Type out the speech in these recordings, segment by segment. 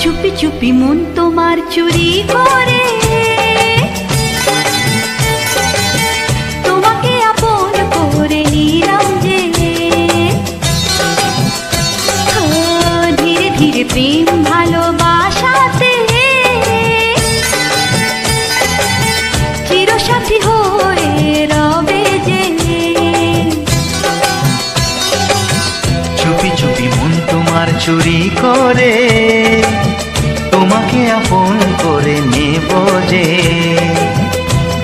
চুপি চুপি মন তোমার চুরি করে তোমাকে আপন করে নিলাম যে ধীরে ধীরে প্রেম ভালোবাসাতে চিরসাথী হয়ে রবে যে চুপি চুপি মন তোমার চুরি করে তোমাকে আপন করে নেব যে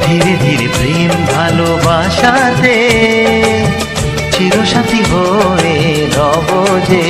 ধীরে ধীরে প্রেম ভালোবাসাতে চিরসাথী হয়ে রব যে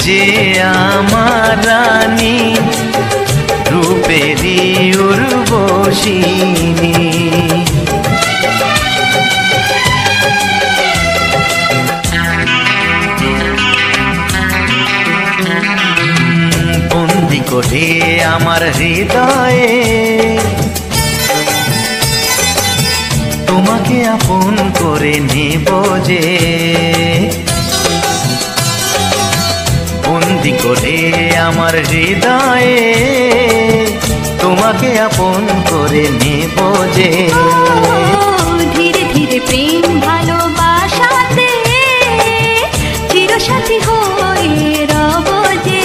যে আমার রানী রূপেরই উর্বশিনী বন্দি করে আমার হৃদয়ে তোমাকে আপন করে নেব যে বন্দি করে আমার হৃদয়ে তোমাকে আপন করে নেব যে ধীরে ধীরে প্রেম ভালোবাসাতে চিরসাথী হয়ে রব যে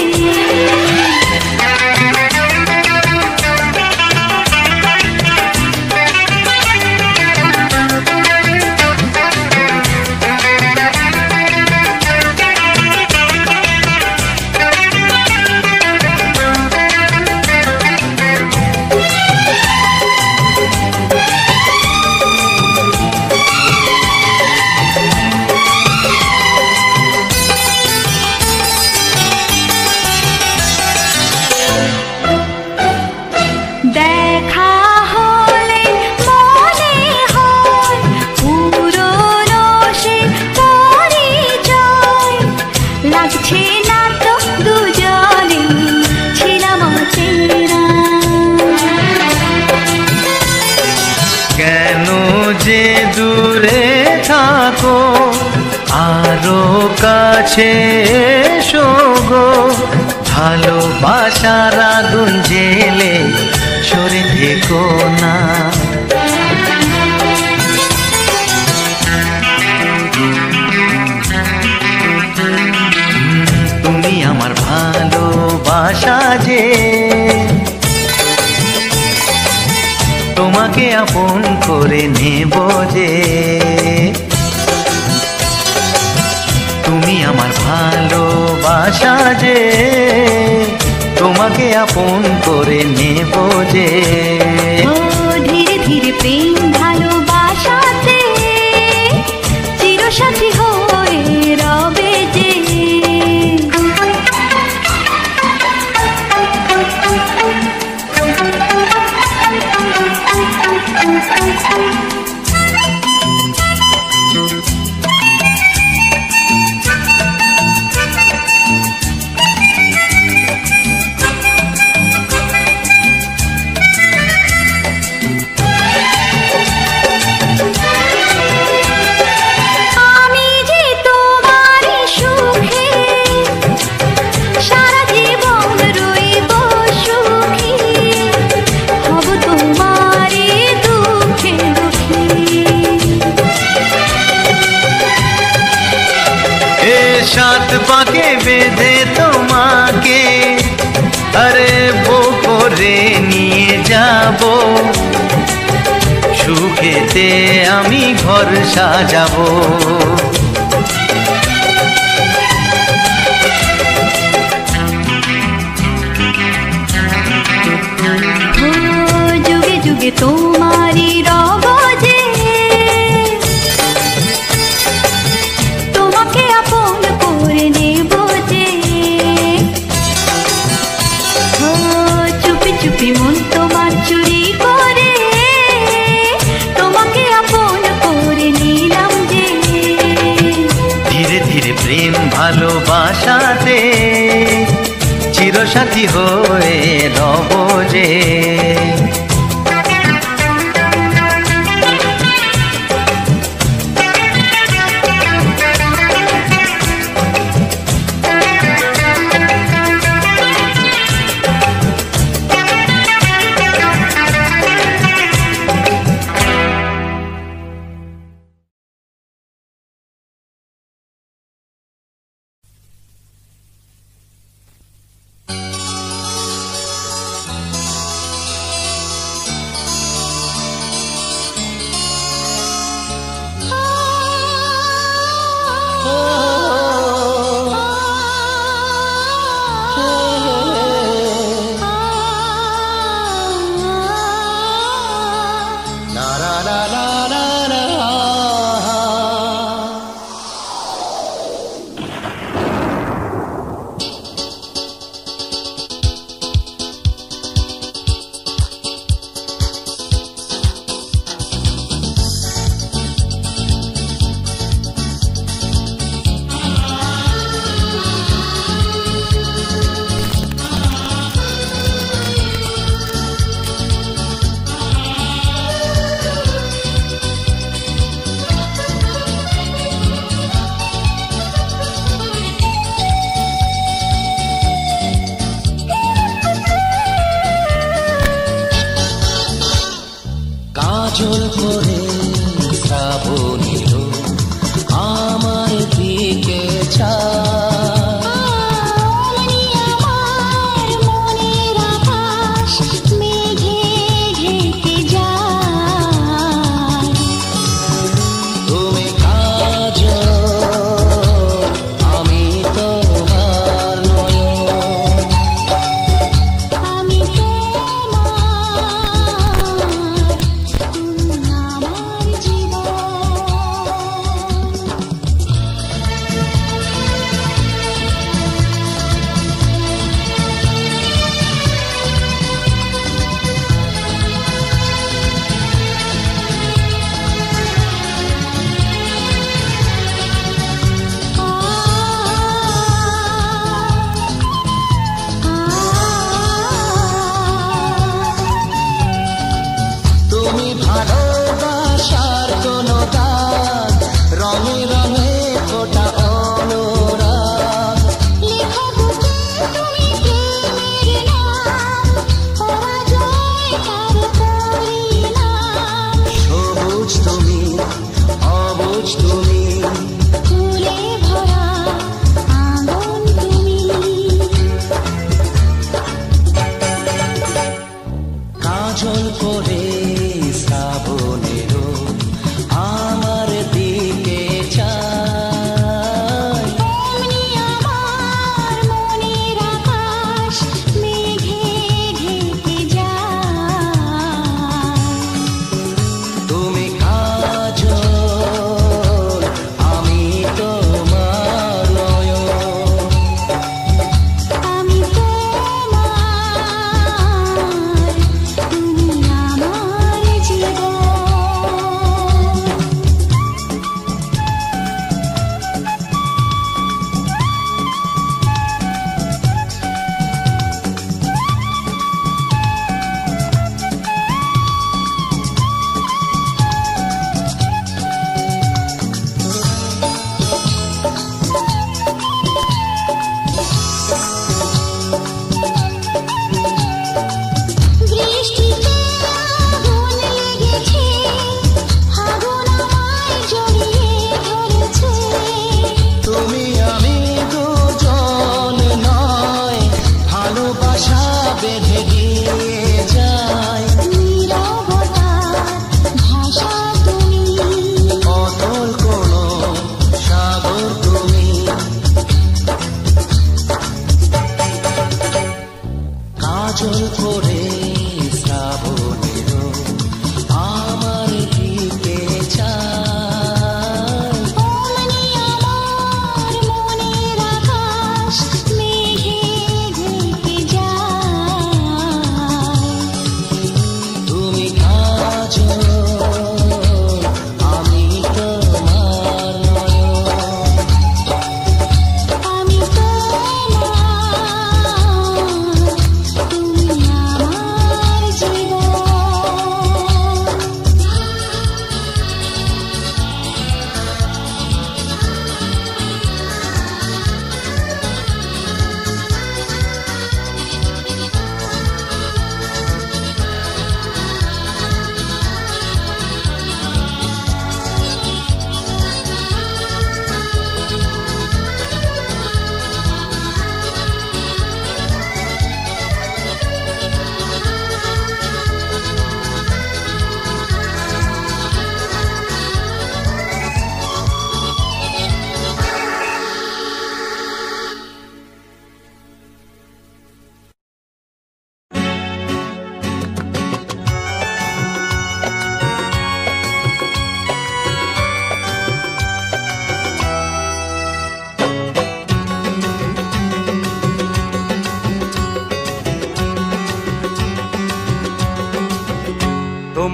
দেখা হলে মনে হয় পুরনো সে পরিচয় লাগছে না তো দুজনে ছিলাম চেনা কেন যে দূরে থাকো আরো কাছে এসো গো ভালোবাসার আগুন জেলে সরে থেকো না তুমি আমার ভালোবাসা যে তোমাকে আপন করে নেব যে তুমি আমার ভালোবাসা যে তোমাকে আপন করে নেব যে ধীরে ধীরে প্রেম ভালোবাসাতে চিরসাথী হয়ে রবে যে সাত পাকে বেঁধে তোমাকে আরে বো করে নিয়ে যাব সুখেতে আমি ঘর সাজাবো। যুগে যুগে তোমারই রব যে, তোমাকে আপন করে নেব যে। চুপি চুপি মন তোমার চুরি করে তোমাকে আপন করে নিলাম যে। ধীরে ধীরে প্রেম ভালোবাসাতে চিরসাথী হয়ে রব যে। কাজল করে শ্রাবণীর আমার দিকে তুমি কাজল আমি তোমার নয়ন। আমি আমার জীবন।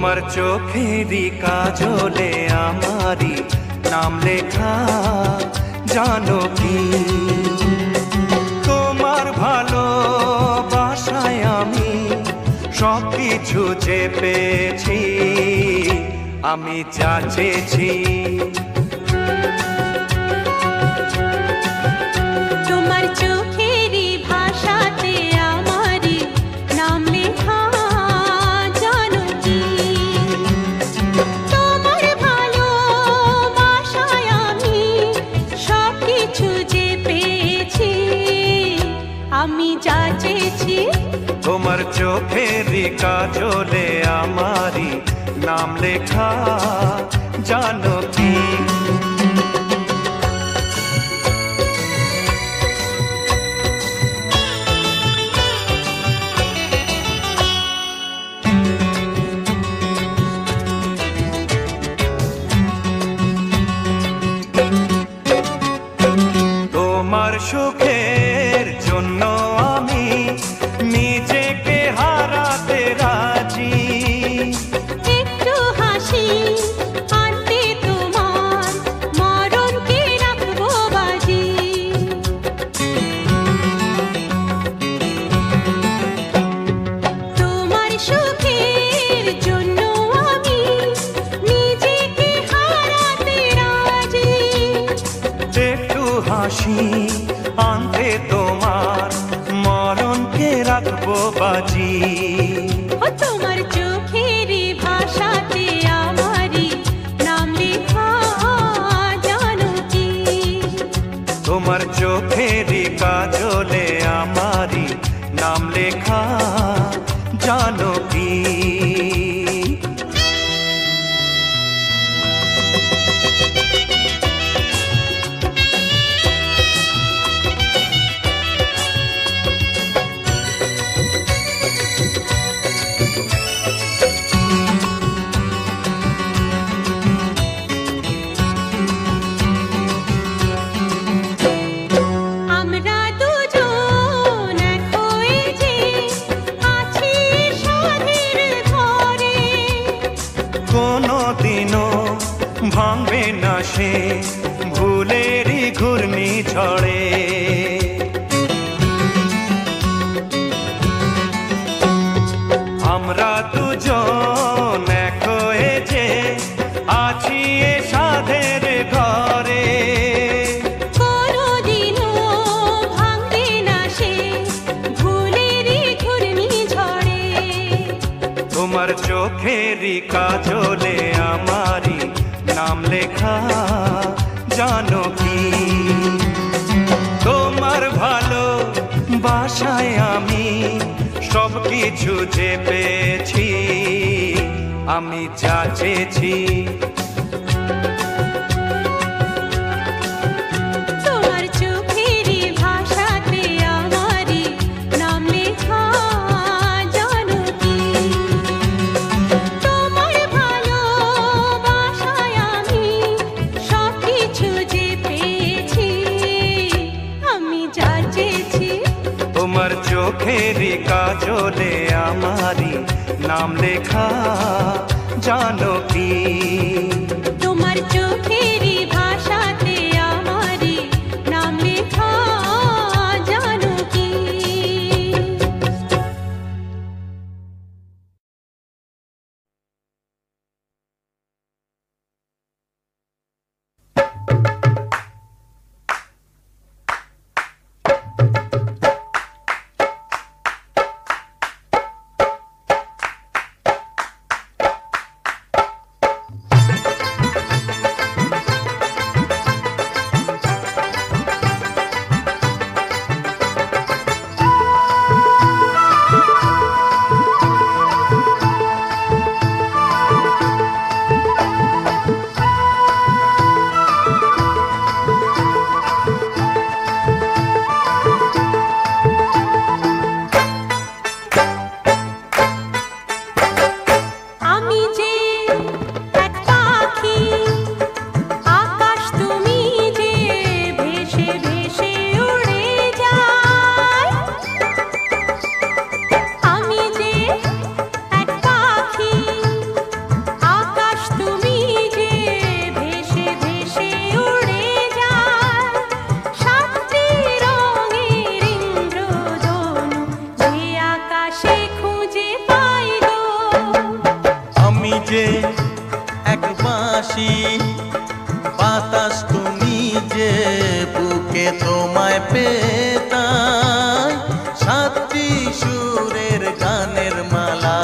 তোমার চোখেরই কাজলে আমারই নাম লেখা জানো কি তোমার ভালোবাসায় আমি সব কিছু যে পেয়েছি আমি যা চেয়েছি তোমার চোখেরই ভাষাতে আমারই নাম লেখা জানো কি তোমার ভালোবাসায় আমি সব কিছু যে পেয়েছি আমি যা চেয়েছি তোমার চোখেরই কাজলে আমারই নাম লেখা জানো কি তোমার সুখের জন্য আমি নিজেকে হারাতে রাজি একটু হাসি আনতে তোমার মরণকে রাখবো বাজি তোমার সুখের জন্য আমি নিজেকে হারাতে রাজি একটু হাসি আনতে তোমার মরণকে রাখবো বাজি ও তোমার চোখেরই ভাষাতে আমারই নাম লেখা জানো কি তোমার চোখেরই কাজলে আমারই নাম লেখা জানো কি আমরা দুজন এক হয়ে যে আছি সাধের ঘরে কোনোদিনও ভাঙবে না সে ভুলেরই ঘূর্ণি ঝড়ে আমরা দুজন এক হয়ে যে আছি এ সাধের ঘরে কোনোদিনও ভাঙবে না সে ভুলেরই ঘূর্ণি ঝড়ে তোমার চোখেরই কাজলে আমারই নাম লেখা জানো কি তোমার ভালোবাসায় আমি সব কিছু যে পেয়েছি আমি যা চেয়েছি তোমার চোখেরই ভাষাতে আমারই নাম লেখা জানো কি তোমার ভালোবাসায় আমি সব কিছু যে পেয়েছি আমি যা চেয়েছি তোমার চোখেরই কাজলে আমারই নাম লেখা জানো কি তোমার চোখেরই ভাষাতে আমারই নাম লেখা জানো কি এক বাঁশি বাতাস তুমি যে বুকে তোমায় পেতাই সাতটি সুরের গানের মালা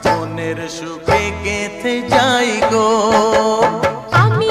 মনের সুখে গেঁথে যাই গো আমি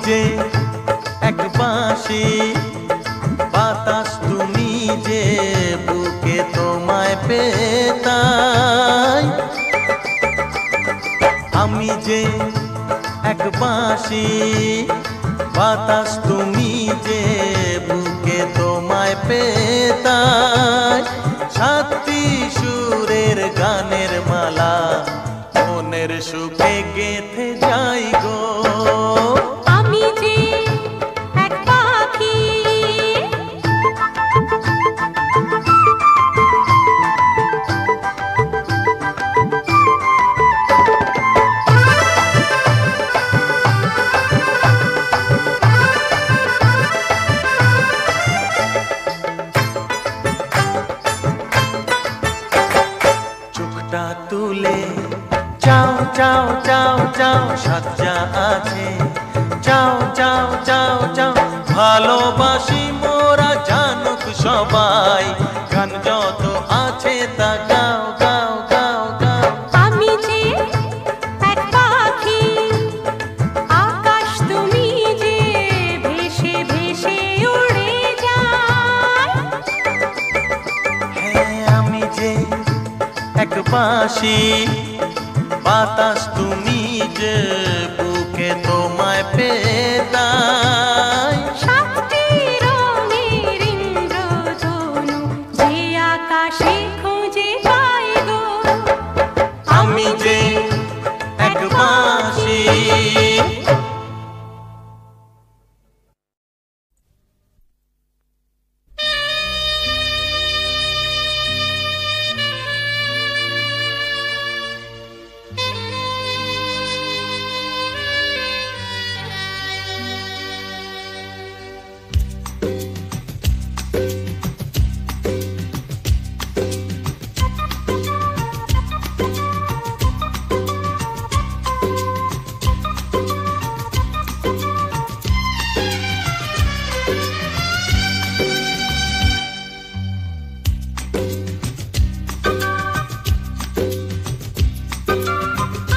যে এক পাখি বাতাস তুমি যে বুকে তোমায় পেতাই আমি যে এক বাঁশি বাতাস তুমি যে বুকে তোমায় পেতাই সাতটি সুরের গানের মালা মনের সুখে গেঁথে যাই গো আমি যে এক পাখি চোখটা তুলে যাও যাও যাও যাও সাজ্জা আছে যাও যাও যাও যাও ভালোবাসি মোরা জানুক সবাই গান যত আছে তা গাও গাও গাও গাও আমি যে এক পাখি আকাশ তুমি যে ভেসে ভেসে উড়ে যায় হ্যাঁ আমি যে এক বাঁশি বাতাস তুমি যে বুকে তোমায় পেতাই সাতটি রঙের ইন্দ্রধনু যে আকাশে খুঁজে পাই গো আমি যে এক বাঁশি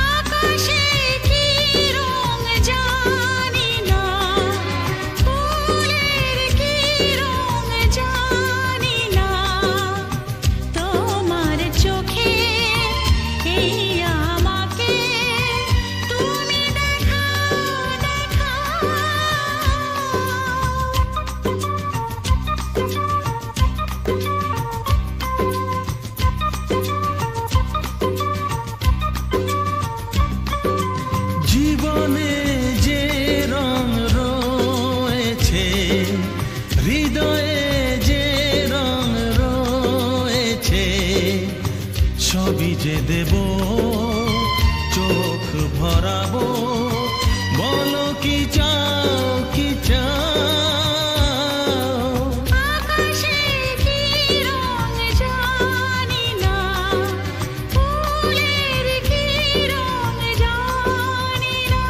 আকাশে কি রং জানি না ফুলের কি রং জানি না তোমার চোখে এই আমাকে তুমি দেখাও দেখাও জীবনে যে রং রয়েছে হৃদয়ে যে রং রয়েছে সবই যে দেব চোখ ভরাবো বলো কি চাও কি চাও আকাশে কি রং জানি না ফুলের কি রং জানি না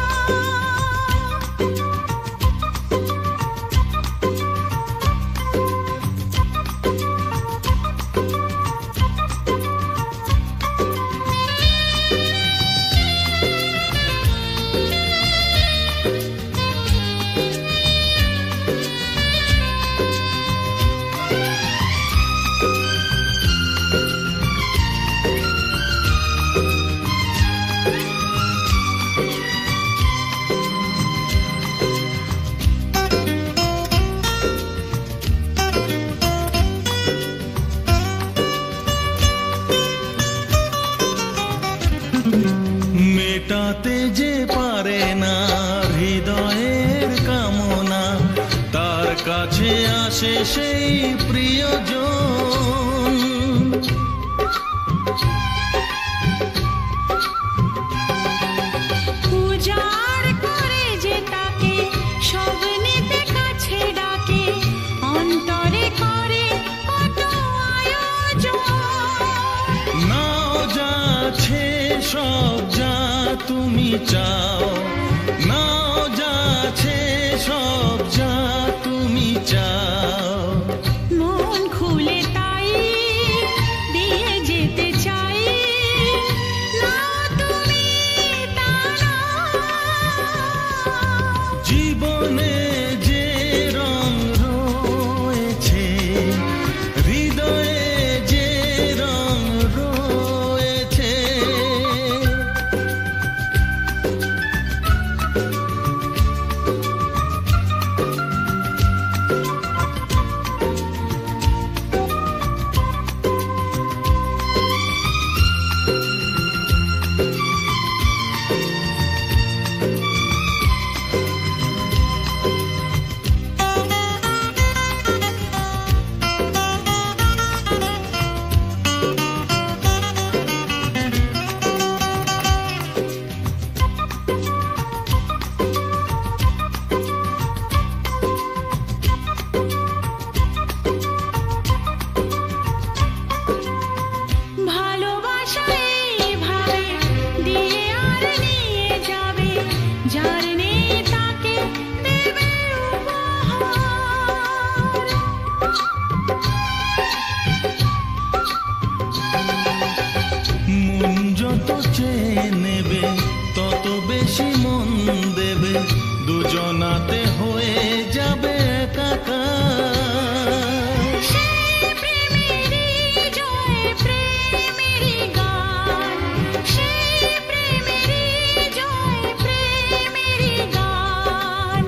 আসে সেই প্রিয়জন। উজাড় করে যে তাকে স্বপ্নেতে কাছে ডাকে, অন্তরে করে কত আয়োজন। নাও যাচ্ছে সব যা তুমি চাও, নাও যাচ্ছে সব যা তুমি চাও। মন খুলে তাই দিয়ে যেতে চাই, নাও তুমি তা নাও। জীবনে যে রং রয়েছে, হৃদয়ে যে রং রয়েছে, ভালোবাসা এইভাবে দিয়ে আর নিয়ে যাবে, যার নেই তাকে দেবে উপহার। মন যত চেয়ে নেবে তত বেশি মন দেবে, দুজনাতে হয়ে যাবে একাকার। সেই প্রেমেরই জয় প্রেমেরই গান, সেই প্রেমেরই জয় প্রেমেরই গান।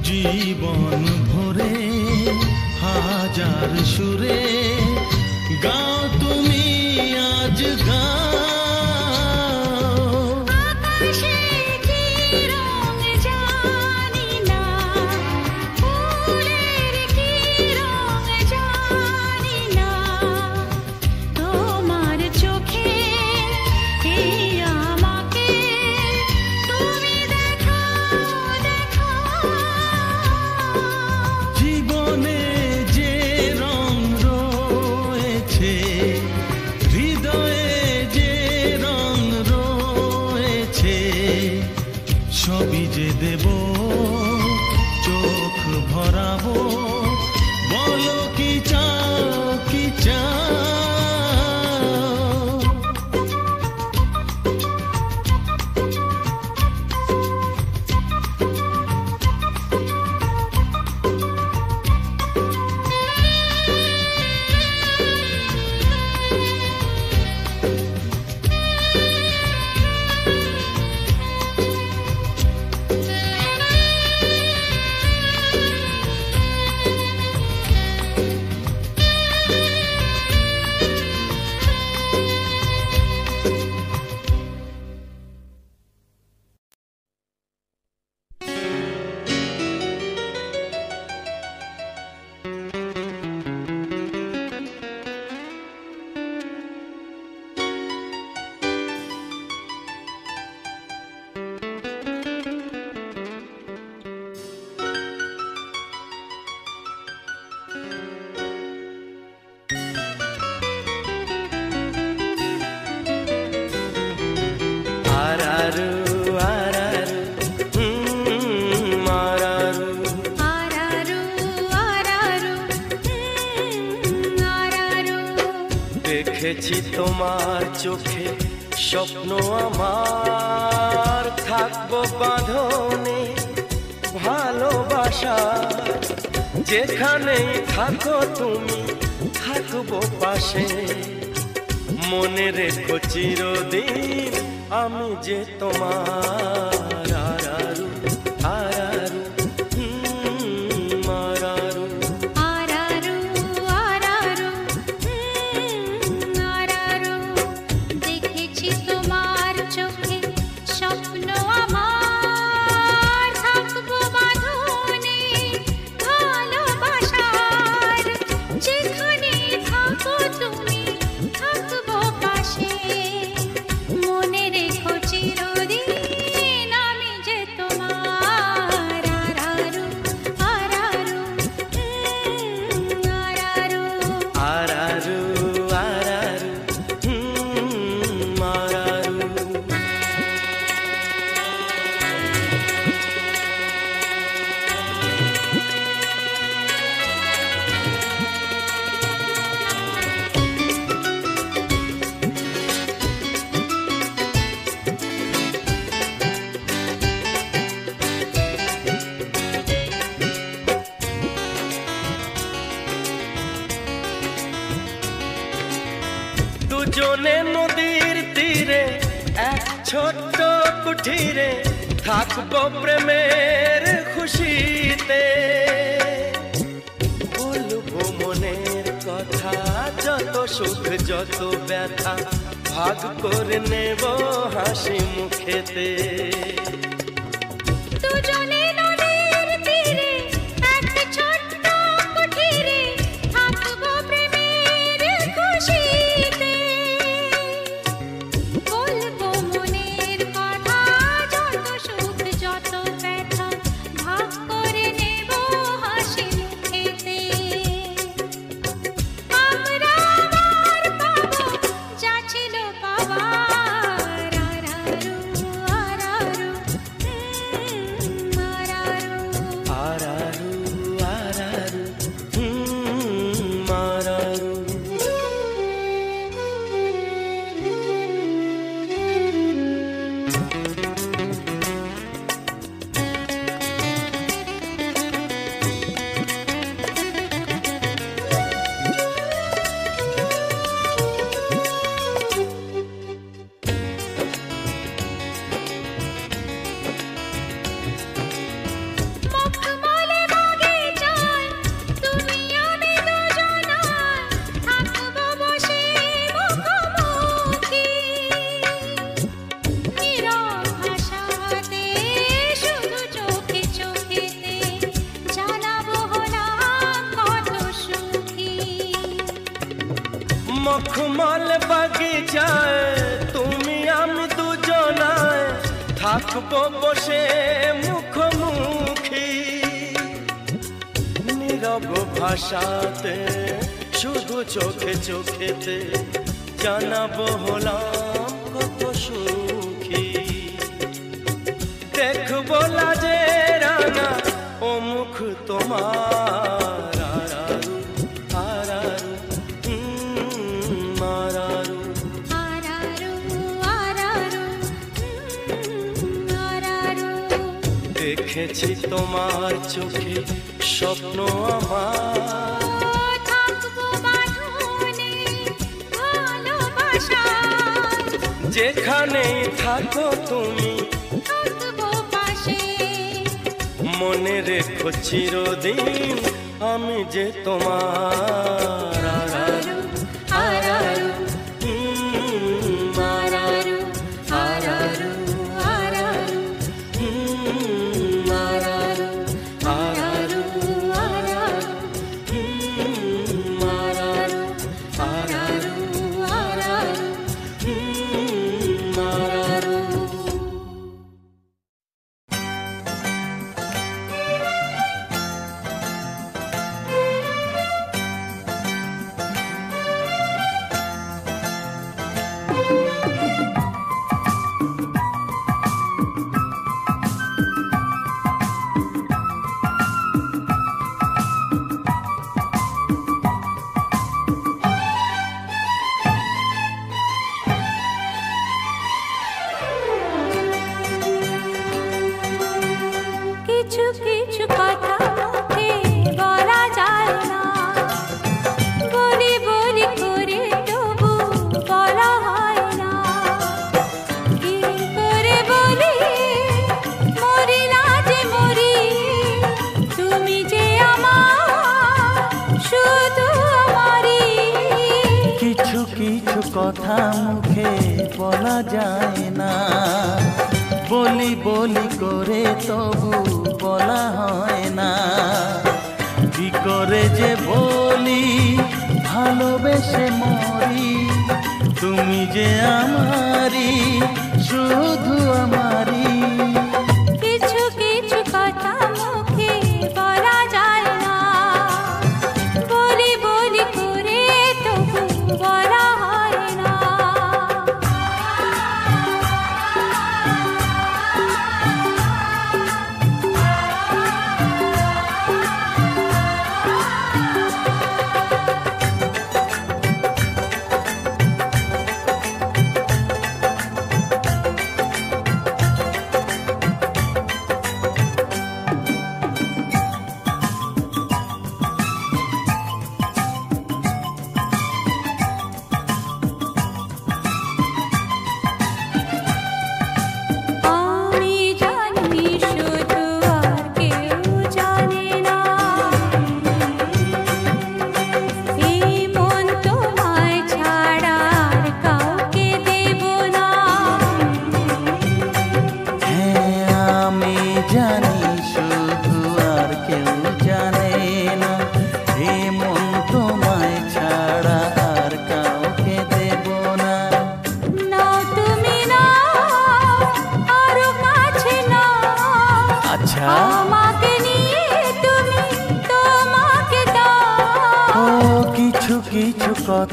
জীবন ভরে হাজার সুরে গাও তুমি আজ গাও। আকাশে কি রং জানি না, ফুলের কি রং জানি না, তোমার চোখে এই আমাকে তুমি দেখাও দেখাও। জীবনে যে রং রয়েছে, হৃদয়ে যে রং রয়েছে, সবই যে দেব চোখ ভরাবো। বলো কি চাও কি চাও। দেখেছি তোমার চোখে স্বপ্ন আমার, থাকবো বাঁধনে ভালোবাসা। যেখানেই থাকো তুমি থাকবো পাশে, মনে রেখো চিরদিন আমি যে তোমার। আরারু আরারু আরারু আরারু আরারু আরারু। দেখেছি তোমার চোখে স্বপ্ন আমার, থাকবো বাঁধনে ভালোবাসা। দুজনে নদীর তীরে এক ছোট্ট কুঠিরে থাকবো প্রেমের খুশিতে। বলবো মনের কথা, যত সুখ যত ব্যথা ভাগ করে নেব হাসি মুখেতে। দুজনে নদীর তীরে এক ছোট্ট কুঠিরে থাকবো প্রেমের খুশিতে। বলবো মনের কথা, যত সুখ যত ব্যথা ভাগ করে নেব হাসি মুখেতে। আমরা আবার পাবো যা ছিল পাবার, আরারু আরারু আরারু। আরারু আরারু মারারু। মখমলে বাগিচায় তুমি আমি দুজনায় থাকবো বসে মুখোমুখি। নীরব ভাষাতে শুধু চোখে চোখেতে জানাবো হলাম কত সুখী। মখমল বাগিচায় তুমি আমি দুজনায় থাকবো বসে মুখোমুখি। নীরব ভাষাতে শুধু চোখে চোখেতে জানাবো হলাম কত সুখী। দেখবো লাজে রানা ও মুখ তোমার, আরারু আরারু মারারু। আরারু আরারু আরারু। দেখেছি তোমার চোখে স্বপ্ন আমার, থাকবো বাঁধনে ভালোবাসায়। যেখানেই থাকো তুমি থাকবো পাশে। মনে রেখো চিরদিন আমি যে তোমার। আরারু আরারু মারারু আরারু আরারু মারারু আরারু মারারু আরারু আরারু। মারারু। কিছু কিছু কথা মুখে বলা যায় না, বলি বলি করে তবু বলা হয় না। কি করে বলি মরি না যে মরি, তুমি যে আমার শুধু আমারই। কিছু কিছু কথা মুখে বলা যায় না, বলি বলি করে তবু বলা হয় না। কি করে যে বলি ভালোবেসে মরি, তুমি যে আমারই শুধু আমারই। কিছু কিছু কথা মুখে বলা যায় না, বলি বলি করে তবু বলা হয় না।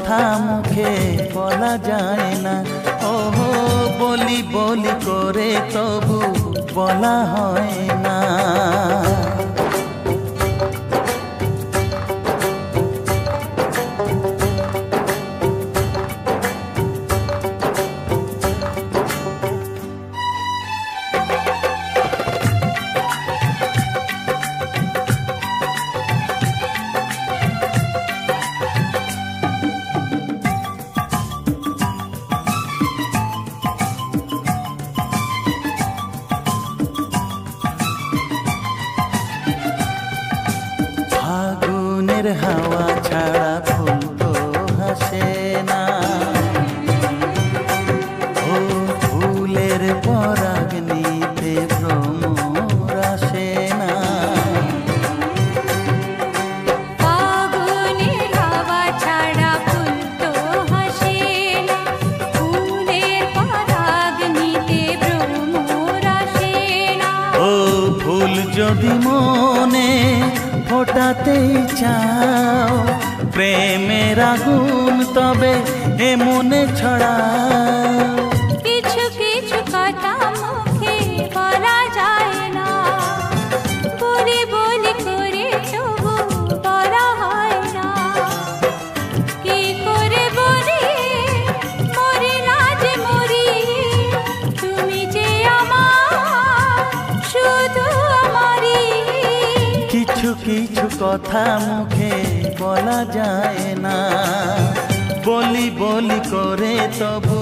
কথা মুখে বলা যায় না, ও বলি বলি করে তবু বলা হয় না। ফাগুনের হাওয়া ছাড়া ফুল তো হাসে না, ও ফুলের পরাগ নিতে ভ্রমর আসে না। ফাগুনের হাওয়া ছাড়া ফুল তো হাসে না, ফুলের পরাগ নিতে ভ্রমর আসে না। ও ফুল যদি মনে ফোটাতেই চাও প্রেমের আগুন, তবে এ মনে ছড়াও। কিছু কিছু কথা মুখে বলা যায় না, বলি বলি করে তবু বলা হয় না। কি করে বলি মরি না যে মরি, তুমি যে আমার শুধু আমারই। কিছু কিছু কথা মুখে বলা যায় না, বলি বলি করে তবু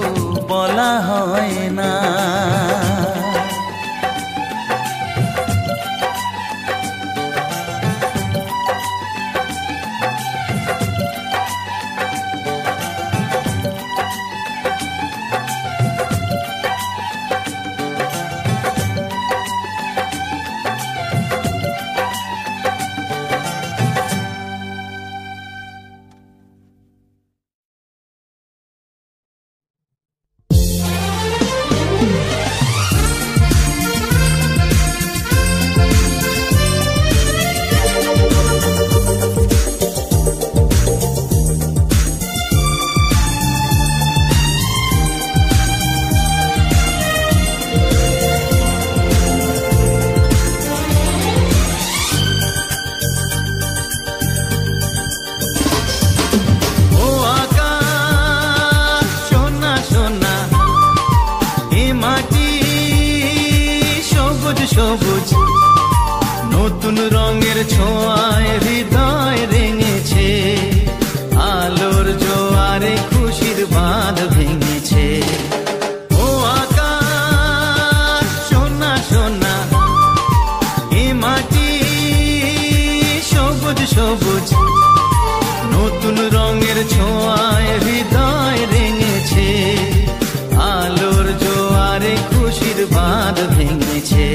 বলা হয় না। সবুজ নতুন রঙের ছোঁয়ায় হৃদয় রেঙেছে, আলোর জোয়ারে খুশির বাঁধ ভেঙেছে। ও আকাশ সোনা সোনা, এ মাটি সবুজ সবুজ নতুন রঙের ছোঁয়ায় হৃদয় রেঙেছে, আলোর জোয়ারে খুশির বাঁধ ভেঙেছে।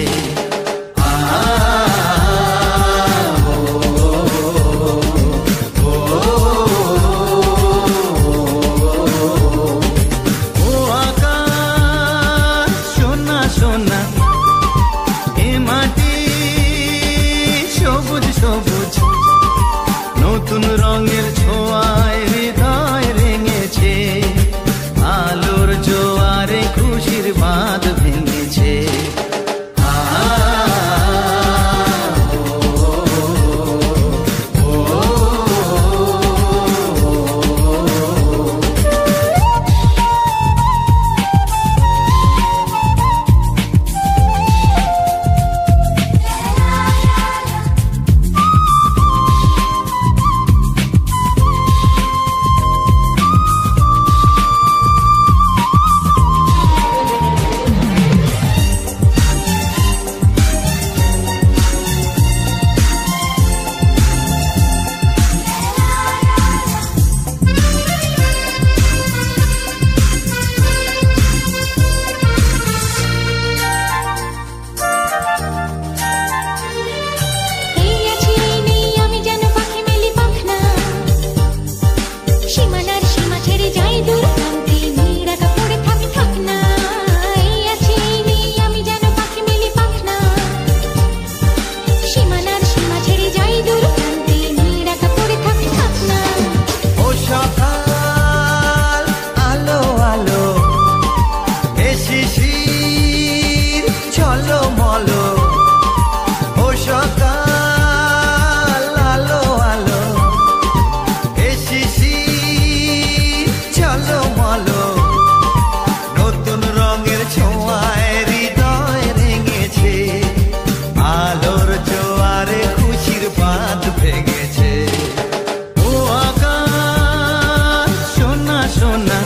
না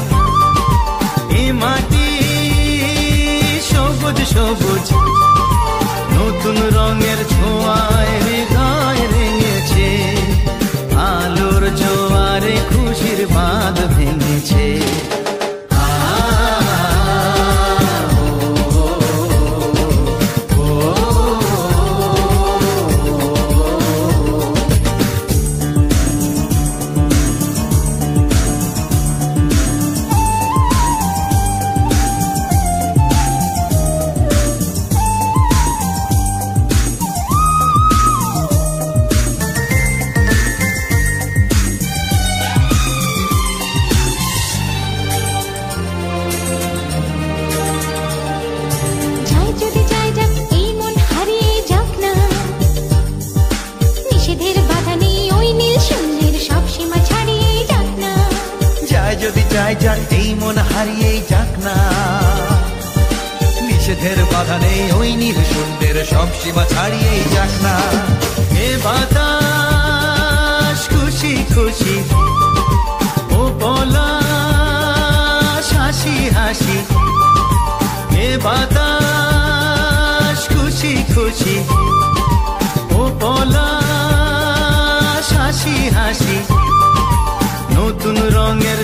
এ মাটি সবুজ সবুজ নতুন রঙের ছোঁয়ায় হৃদয় রেঙেছে আলোর জোয়ারে খুশির বাঁধ ভেঙেছে এই মন হারিয়ে যাক না নিষেধের বাধা নেই ওই নীল সুন্দর সব সীমা ছাড়িয়ে যাক না এ বাতাস খুশি খুশি ও পলাশ হাসি হাসি এ বাতাস খুশি খুশি ও পলাশ হাসি হাসি নতুন রঙের